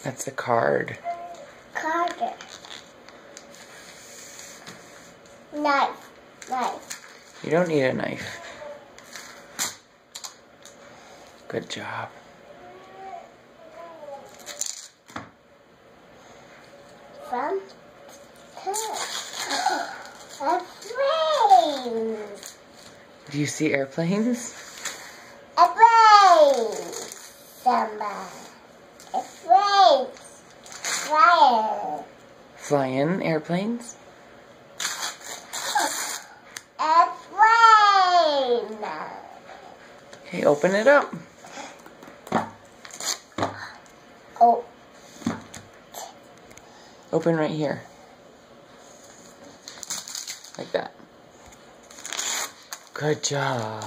That's a card. Card. Knife. You don't need a knife. Good job. From airplanes. Do you see airplanes? Airplanes. Somebody. Airplanes. Fire. Flying airplanes? Airplane. Okay, open it up. Oh. Open right here. Like that. Good job.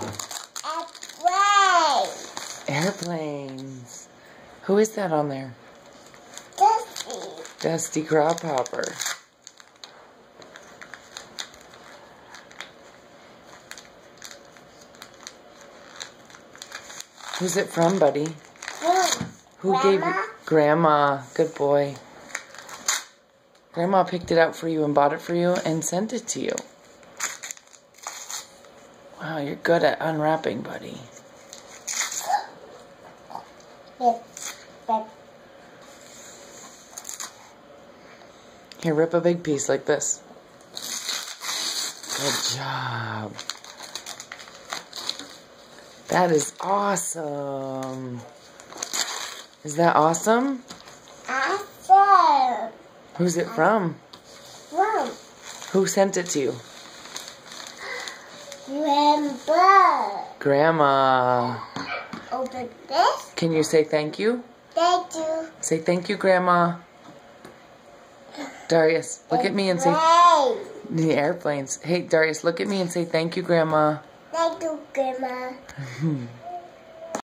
Airplane. Airplanes. Who is that on there? Dusty. Dusty Grasshopper. Who's it from, buddy? Who gave you? Grandma. Good boy. Grandma picked it out for you and bought it for you and sent it to you. Wow, you're good at unwrapping, buddy. Here, rip a big piece like this. Good job. That is awesome. Is that awesome? Awesome. Who's it from? From Who sent it to you? Grandpa. Grandma. Open this. Can you say thank you? Thank you. Say thank you, Grandma. Darius, look at me and say the airplanes. Hey, Darius, look at me and say thank you, Grandma. Thank you, Grandma.